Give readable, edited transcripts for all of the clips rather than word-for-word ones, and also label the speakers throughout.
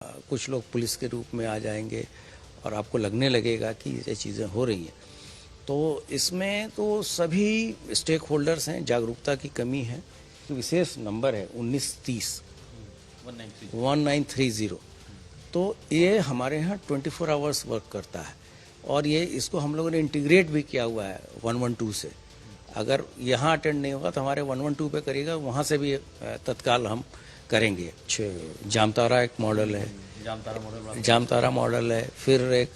Speaker 1: कुछ लोग पुलिस के रूप में आ जाएंगे और आपको लगने लगेगा कि ये चीज़ें हो रही हैं। तो इसमें तो सभी स्टेक होल्डर्स हैं, जागरूकता की कमी है। विशेष नंबर है 1930 1930। तो ये हमारे यहाँ 24 आवर्स वर्क करता है और ये इसको हम लोगों ने इंटीग्रेट भी किया हुआ है 112 से। अगर यहाँ अटेंड नहीं होगा तो हमारे 112 पे करिएगा, वहाँ से भी तत्काल हम करेंगे। जामतारा एक मॉडल है, जामतारा मॉडल है, फिर एक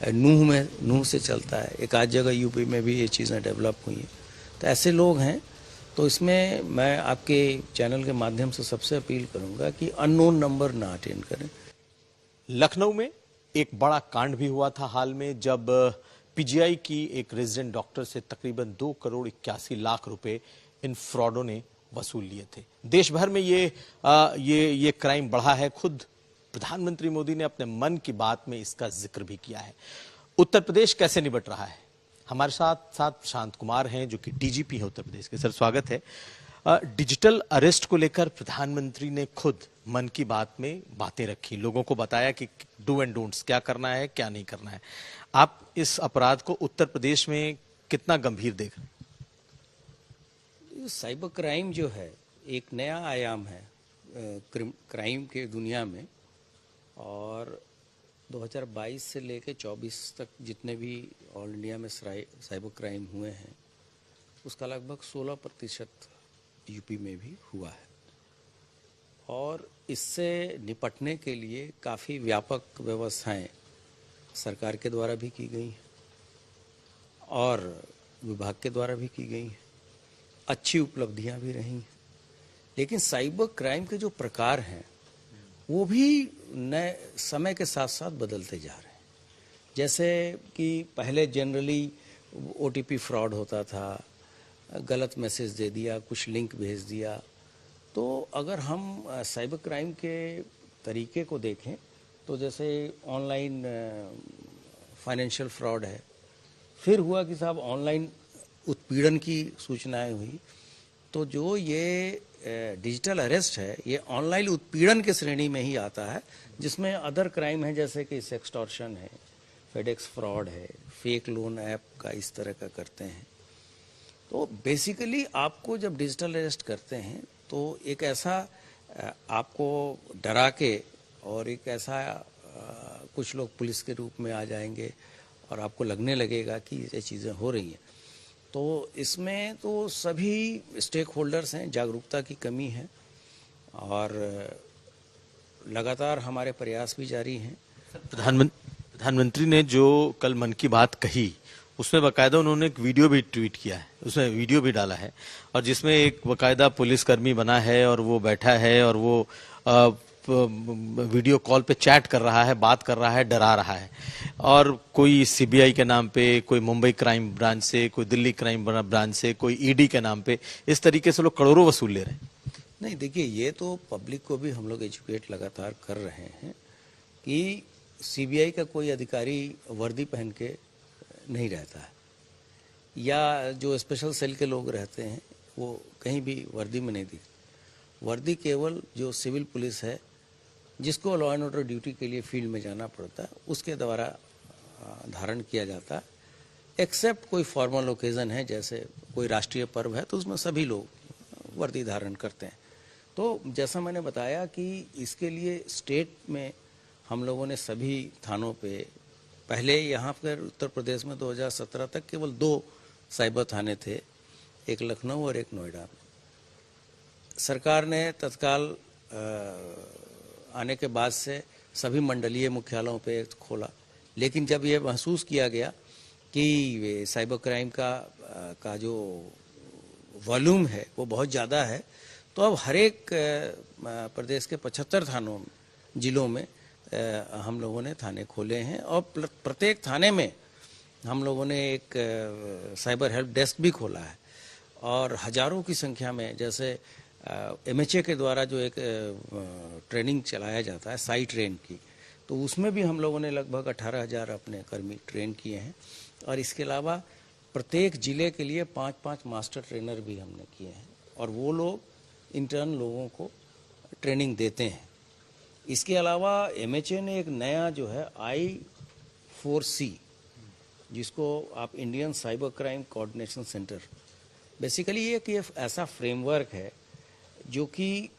Speaker 1: नूह से चलता है, एक आध जगह यूपी में भी ये चीज़ें डेवलप हुई हैं। तो ऐसे लोग हैं। तो इसमें मैं आपके चैनल के माध्यम से सबसे अपील करूंगा कि अननोन नंबर ना अटेंड करें।
Speaker 2: लखनऊ में एक बड़ा कांड भी हुआ था हाल में, जब पीजीआई की एक रेजिडेंट डॉक्टर से तकरीबन 2 करोड़ 81 लाख रुपए इन फ्रॉडों ने वसूल लिए थे। देश भर में ये क्राइम बढ़ा है। खुद प्रधानमंत्री मोदी ने अपने मन की बात में इसका जिक्र भी किया है। उत्तर प्रदेश कैसे निपट रहा है? हमारे साथ प्रशांत कुमार हैं जो कि डीजीपी है उत्तर प्रदेश के। सर, स्वागत है। डिजिटल अरेस्ट को लेकर प्रधानमंत्री ने खुद मन की बात में बातें रखी, लोगों को बताया कि डू एंड डोंट्स, क्या करना है क्या नहीं करना है। आप इस अपराध को उत्तर प्रदेश में कितना गंभीर देख रहे हैं?
Speaker 1: साइबर क्राइम जो है एक नया आयाम है क्राइम के दुनिया में, और 2022 से लेकर 24 तक जितने भी ऑल इंडिया में साइबर क्राइम हुए हैं उसका लगभग 16% यूपी में भी हुआ है। और इससे निपटने के लिए काफ़ी व्यापक व्यवस्थाएं सरकार के द्वारा भी की गई हैं और विभाग के द्वारा भी की गई हैं। अच्छी उपलब्धियां भी रही हैं। लेकिन साइबर क्राइम के जो प्रकार हैं वो भी नए समय के साथ साथ बदलते जा रहे हैं। जैसे कि पहले जनरली ओटीपी फ्रॉड होता था, गलत मैसेज दे दिया, कुछ लिंक भेज दिया। तो अगर हम साइबर क्राइम के तरीके को देखें तो जैसे ऑनलाइन फाइनेंशियल फ्रॉड है, फिर हुआ कि साहब ऑनलाइन उत्पीड़न की सूचनाएं हुई। तो जो ये डिजिटल अरेस्ट है ये ऑनलाइन उत्पीड़न के श्रेणी में ही आता है, जिसमें अदर क्राइम है जैसे कि सेक्सटॉर्शन है, फेडेक्स फ्रॉड है, फेक लोन ऐप का इस तरह का करते हैं। तो बेसिकली आपको जब डिजिटल अरेस्ट करते हैं तो एक ऐसा आपको डरा के और एक ऐसा कुछ लोग पुलिस के रूप में आ जाएंगे और आपको लगने लगेगा कि ये चीज़ें हो रही हैं। तो इसमें तो सभी स्टेक होल्डर्स हैं, जागरूकता की कमी है और लगातार हमारे प्रयास भी जारी हैं।
Speaker 2: प्रधानमंत्री ने जो कल मन की बात कही उसमें बाकायदा उन्होंने एक वीडियो भी ट्वीट किया है, उसमें वीडियो भी डाला है, और जिसमें एक बाकायदा पुलिसकर्मी बना है और वो बैठा है और वो वीडियो कॉल पे चैट कर रहा है, बात कर रहा है, डरा रहा है। और कोई सीबीआई के नाम पे, कोई मुंबई क्राइम ब्रांच से, कोई दिल्ली क्राइम ब्रांच से, कोई ईडी के नाम पे, इस तरीके से लोग करोड़ों वसूल ले रहे हैं।
Speaker 1: नहीं, देखिए, ये तो पब्लिक को भी हम लोग एजुकेट लगातार कर रहे हैं कि सीबीआई का कोई अधिकारी वर्दी पहन के नहीं रहता है, या जो स्पेशल सेल के लोग रहते हैं वो कहीं भी वर्दी में नहीं दिखते। वर्दी केवल जो सिविल पुलिस है जिसको लॉ एंड ऑर्डर ड्यूटी के लिए फील्ड में जाना पड़ता है उसके द्वारा धारण किया जाता है। एक्सेप्ट कोई फॉर्मल ओकेजन है, जैसे कोई राष्ट्रीय पर्व है तो उसमें सभी लोग वर्दी धारण करते हैं। तो जैसा मैंने बताया कि इसके लिए स्टेट में हम लोगों ने सभी थानों पे, पहले यहाँ पर उत्तर प्रदेश में 2017 तक केवल 2 साइबर थाने थे, एक लखनऊ और एक नोएडा में। सरकार ने तत्काल आने के बाद से सभी मंडलीय मुख्यालयों पे खोला। लेकिन जब ये महसूस किया गया कि साइबर क्राइम का जो वॉल्यूम है वो बहुत ज़्यादा है, तो अब हर एक प्रदेश के 75 थानों जिलों में हम लोगों ने थाने खोले हैं और प्रत्येक थाने में हम लोगों ने एक साइबर हेल्प डेस्क भी खोला है। और हजारों की संख्या में, जैसे एमएचए के द्वारा जो एक ट्रेनिंग चलाया जाता है साई ट्रेन की, तो उसमें भी हम लोगों ने लगभग 18,000 अपने कर्मी ट्रेन किए हैं। और इसके अलावा प्रत्येक जिले के लिए 5-5 मास्टर ट्रेनर भी हमने किए हैं और वो लोग इंटर्न लोगों को ट्रेनिंग देते हैं। इसके अलावा एमएचए ने एक नया जो है I4C, जिसको आप Indian cyber crime coordination centre, basically ये ऐसा फ्रेमवर्क है जो कि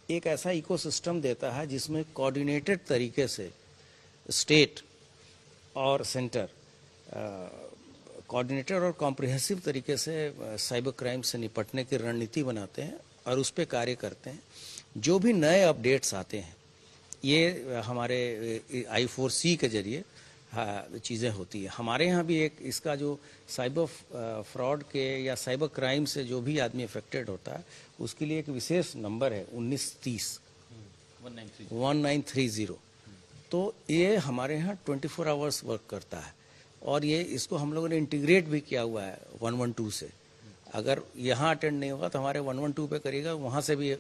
Speaker 1: एक ऐसा इकोसिस्टम देता है जिसमें कोऑर्डिनेटेड तरीके से स्टेट और सेंटर कोऑर्डिनेटेड और कॉम्प्रिहेंसिव तरीके से साइबर क्राइम से निपटने की रणनीति बनाते हैं और उस पर कार्य करते हैं। जो भी नए अपडेट्स आते हैं ये हमारे I4C के जरिए चीज़ें होती है। हमारे यहाँ भी एक इसका जो साइबर फ्रॉड के या साइबर क्राइम से जो भी आदमी अफेक्टेड होता है उसके लिए एक विशेष नंबर है 1930 1930। तो ये हमारे यहाँ 24 आवर्स वर्क करता है और ये इसको हम लोगों ने इंटीग्रेट भी किया हुआ है 112 से। अगर यहाँ अटेंड नहीं होगा तो हमारे 112 पे करिएगा, वहाँ से भी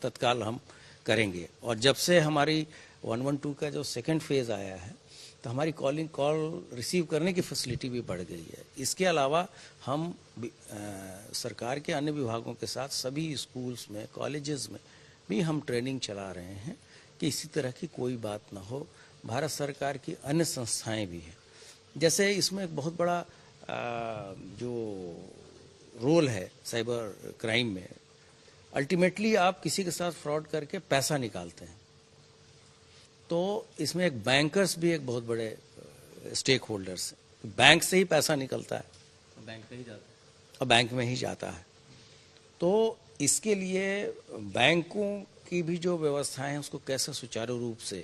Speaker 1: तत्काल हम करेंगे। और जब से हमारी 112 का जो सेकंड फेज़ आया है तो हमारी कॉल रिसीव करने की फैसिलिटी भी बढ़ गई है। इसके अलावा हम सरकार के अन्य विभागों के साथ सभी स्कूल्स में, कॉलेजेस में भी हम ट्रेनिंग चला रहे हैं कि इसी तरह की कोई बात ना हो। भारत सरकार की अन्य संस्थाएं भी हैं, जैसे इसमें एक बहुत बड़ा जो रोल है साइबर क्राइम में, अल्टीमेटली आप किसी के साथ फ्रॉड करके पैसा निकालते हैं, तो इसमें एक बैंकर्स भी एक बहुत बड़े स्टेक होल्डर्स हैं। बैंक से ही पैसा निकलता है,
Speaker 2: बैंक में ही जाता है
Speaker 1: और बैंक में ही जाता है। तो इसके लिए बैंकों की भी जो व्यवस्थाएं हैं उसको कैसे सुचारू रूप से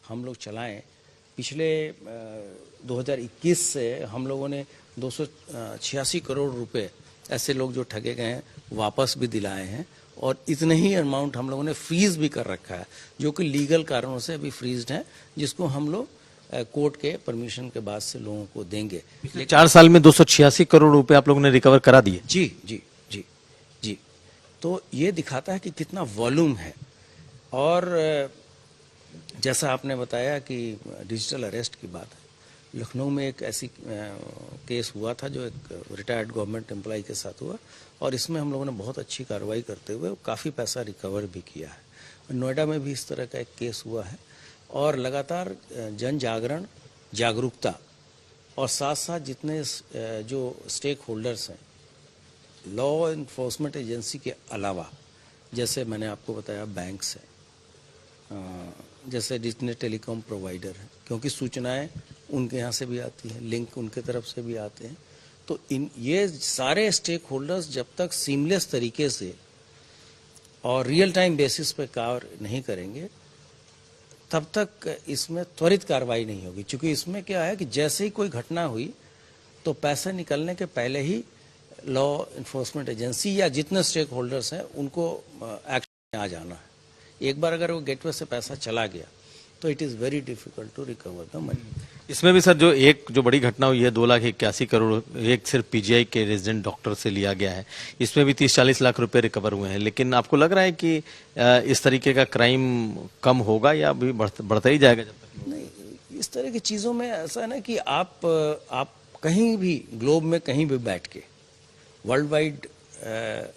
Speaker 1: हम लोग चलाएं। पिछले 2021 से हम लोगों ने 286 करोड़ रुपए ऐसे लोग जो ठगे गए हैं वापस भी दिलाए हैं, और इतने ही अमाउंट हम लोगों ने फ्रीज भी कर रखा है जो कि लीगल कारणों से अभी फ्रीज्ड है, जिसको हम लोग कोर्ट के परमिशन के बाद से लोगों को देंगे।
Speaker 2: 4 साल में 286 करोड़ रुपए आप लोगों ने रिकवर करा दिए।
Speaker 1: जी जी जी जी। तो ये दिखाता है कि कितना वॉल्यूम है। और जैसा आपने बताया कि डिजिटल अरेस्ट की बात है, लखनऊ में एक ऐसी केस हुआ था जो एक रिटायर्ड गवर्नमेंट एम्प्लॉय के साथ हुआ, और इसमें हम लोगों ने बहुत अच्छी कार्रवाई करते हुए काफ़ी पैसा रिकवर भी किया है। नोएडा में भी इस तरह का एक केस हुआ है, और लगातार जन जागरण, जागरूकता और साथ साथ जितने जो स्टेक होल्डर्स हैं लॉ इन्फोर्समेंट एजेंसी के अलावा, जैसे मैंने आपको बताया बैंक्स हैं, जैसे जितने टेलीकॉम प्रोवाइडर हैं, क्योंकि सूचनाएं उनके यहाँ से भी आती हैं, लिंक उनके तरफ से भी आते हैं। तो ये सारे स्टेक होल्डर्स जब तक सीमलेस तरीके से और रियल टाइम बेसिस पे कार्य नहीं करेंगे तब तक इसमें त्वरित कार्रवाई नहीं होगी। क्योंकि इसमें क्या है कि जैसे ही कोई घटना हुई तो पैसे निकलने के पहले ही लॉ इन्फोर्समेंट एजेंसी या जितने स्टेक होल्डर्स हैं उनको एक्शन में आ जाना है। एक बार अगर वो गेटवे से पैसा चला गया तो it is very difficult to recover the money.
Speaker 2: इसमें भी सर जो बड़ी घटना हुई है 2,81 करोड़ एक सिर्फ पीजीआई के रेजिडेंट डॉक्टर से लिया गया है, इसमें भी 30-40 लाख रुपए रिकवर हुए हैं। लेकिन आपको लग रहा है कि इस तरीके का क्राइम कम होगा या अभी बढ़ता ही जाएगा जब तक?
Speaker 1: नहीं, इस तरह की चीज़ों में ऐसा है ना कि आप कहीं भी ग्लोब में कहीं भी बैठ के, वर्ल्ड वाइड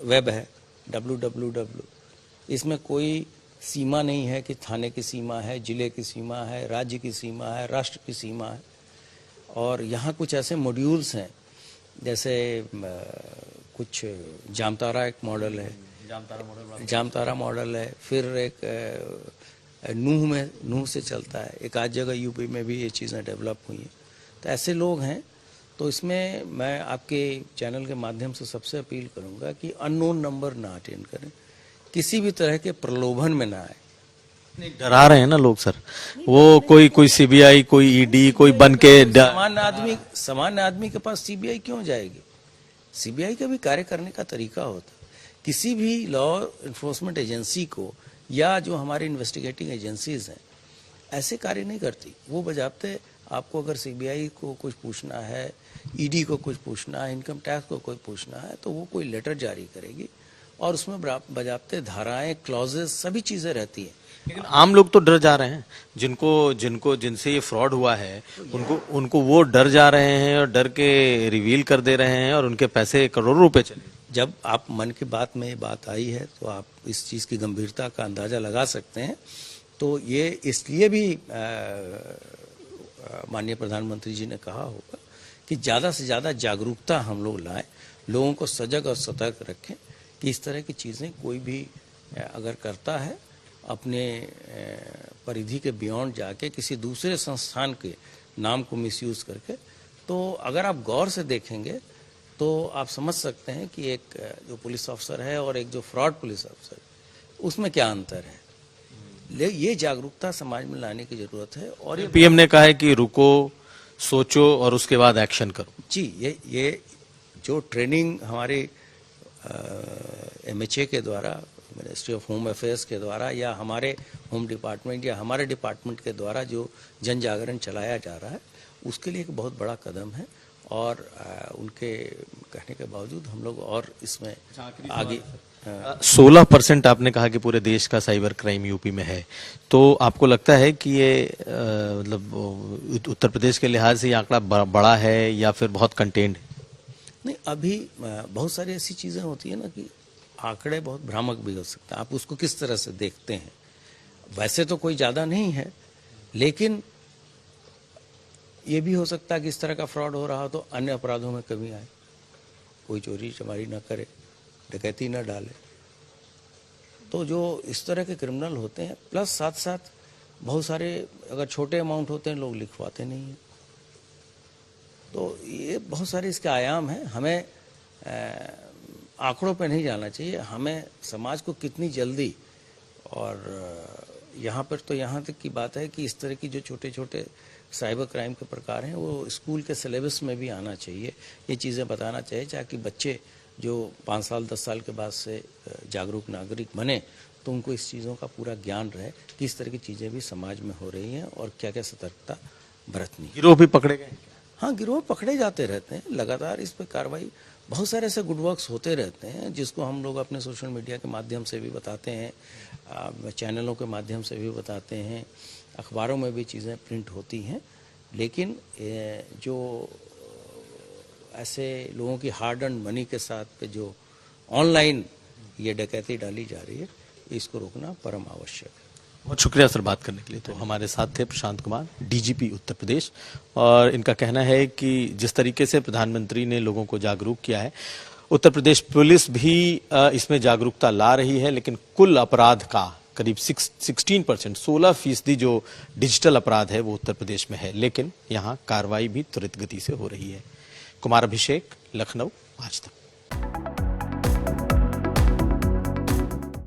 Speaker 1: वेब है www, इसमें कोई सीमा नहीं है कि थाने की सीमा है, जिले की सीमा है, राज्य की सीमा है, राष्ट्र की सीमा है। और यहाँ कुछ ऐसे मॉड्यूल्स हैं, जैसे कुछ जामतारा एक मॉडल है, जामतारा मॉडल है, फिर एक नूह से चलता है, एक आध जगह यूपी में भी ये चीज़ें डेवलप हुई हैं। तो ऐसे लोग हैं। तो इसमें मैं आपके चैनल के माध्यम से सबसे अपील करूँगा कि अननोन नंबर ना अटेंड करें, किसी भी तरह के प्रलोभन में ना आए।
Speaker 2: डरा रहे हैं ना लोग सर, वो कोई सीबीआई, कोई ईडी, कोई बन के
Speaker 1: सामान्य आदमी के पास सीबीआई क्यों जाएगी? सीबीआई का भी कार्य करने का तरीका होता। किसी भी लॉ इन्फोर्समेंट एजेंसी को या जो हमारी इन्वेस्टिगेटिंग एजेंसीज हैं ऐसे कार्य नहीं करती। वो बजाते आपको अगर सीबीआई को कुछ पूछना है, ईडी को कुछ पूछना है, इनकम टैक्स को कुछ पूछना है, तो वो कोई लेटर जारी करेगी और उसमें बजाते धाराएं, क्लॉजेस, सभी चीजें रहती हैं।
Speaker 2: लेकिन आम लोग तो डर जा रहे हैं, जिनसे ये फ्रॉड हुआ है उनको वो डर जा रहे हैं और डर के रिवील कर दे रहे हैं और उनके पैसे करोड़ों रुपए चले।
Speaker 1: जब आप मन की बात में ये बात आई है तो आप इस चीज़ की गंभीरता का अंदाज़ा लगा सकते हैं तो ये इसलिए भी माननीय प्रधानमंत्री जी ने कहा होगा कि ज़्यादा से ज़्यादा जागरूकता हम लोग लाएं, लोगों को सजग और सतर्क रखें कि इस तरह की चीज़ें कोई भी अगर करता है अपने परिधि के बियॉन्ड जाके किसी दूसरे संस्थान के नाम को मिसयूज करके, तो अगर आप गौर से देखेंगे तो आप समझ सकते हैं कि एक जो पुलिस अफसर है और एक जो फ्रॉड पुलिस अफसर है उसमें क्या अंतर है। ये जागरूकता समाज में लाने की जरूरत है। और ये
Speaker 2: पीएम ने कहा है कि रुको, सोचो और उसके बाद एक्शन करो।
Speaker 1: जी, ये जो ट्रेनिंग हमारे MHA के द्वारा, मिनिस्ट्री ऑफ होम अफेयर्स के द्वारा, या हमारे होम डिपार्टमेंट या हमारे डिपार्टमेंट के द्वारा जो जन जागरण चलाया जा रहा है, उसके लिए एक बहुत बड़ा कदम है। और उनके कहने के बावजूद हम लोग और इसमें आगे
Speaker 2: 16% आपने कहा कि पूरे देश का साइबर क्राइम यूपी में है, तो आपको लगता है कि ये मतलब उत्तर प्रदेश के लिहाज से ये आंकड़ा बड़ा है या फिर बहुत कंटेन्ड है?
Speaker 1: नहीं, अभी बहुत सारी ऐसी चीज़ें होती है ना कि आंकड़े बहुत भ्रामक भी हो सकते हैं, आप उसको किस तरह से देखते हैं। वैसे तो कोई ज़्यादा नहीं है, लेकिन ये भी हो सकता है कि इस तरह का फ्रॉड हो रहा हो तो अन्य अपराधों में कमी आए, कोई चोरी चमारी ना करे, डकैती ना डाले। तो जो इस तरह के क्रिमिनल होते हैं, प्लस साथ साथ बहुत सारे अगर छोटे अमाउंट होते हैं लोग लिखवाते नहीं हैं। तो ये बहुत सारे इसके आयाम हैं। हमें आंकड़ों पे नहीं जाना चाहिए, हमें समाज को कितनी जल्दी, और यहाँ पर तो यहाँ तक की बात है कि इस तरह की जो छोटे छोटे साइबर क्राइम के प्रकार हैं वो स्कूल के सिलेबस में भी आना चाहिए। ये चीज़ें बताना चाहिए ताकि बच्चे जो 5 साल 10 साल के बाद से जागरूक नागरिक बने तो उनको इस चीज़ों का पूरा ज्ञान रहे कि इस तरह की चीज़ें भी समाज में हो रही हैं और क्या क्या सतर्कता बरतनी है।
Speaker 2: गिरोह भी पकड़े गए?
Speaker 1: हाँ, गिरोह पकड़े जाते रहते हैं, लगातार इस पर कार्रवाई, बहुत सारे ऐसे गुड वर्क्स होते रहते हैं जिसको हम लोग अपने सोशल मीडिया के माध्यम से भी बताते हैं, चैनलों के माध्यम से भी बताते हैं, अखबारों में भी चीज़ें प्रिंट होती हैं। लेकिन जो ऐसे लोगों की हार्ड अर्न मनी के साथ पे जो ऑनलाइन ये डकैती डाली जा रही है, इसको रोकना परम आवश्यक है।
Speaker 2: बहुत शुक्रिया सर बात करने के लिए। तो हमारे साथ थे प्रशांत कुमार, DGP उत्तर प्रदेश, और इनका कहना है कि जिस तरीके से प्रधानमंत्री ने लोगों को जागरूक किया है, उत्तर प्रदेश पुलिस भी इसमें जागरूकता ला रही है, लेकिन कुल अपराध का करीब 16% जो डिजिटल अपराध है वो उत्तर प्रदेश में है, लेकिन यहाँ कार्रवाई भी त्वरित गति से हो रही है। कुमार अभिषेक, लखनऊ, आज तक।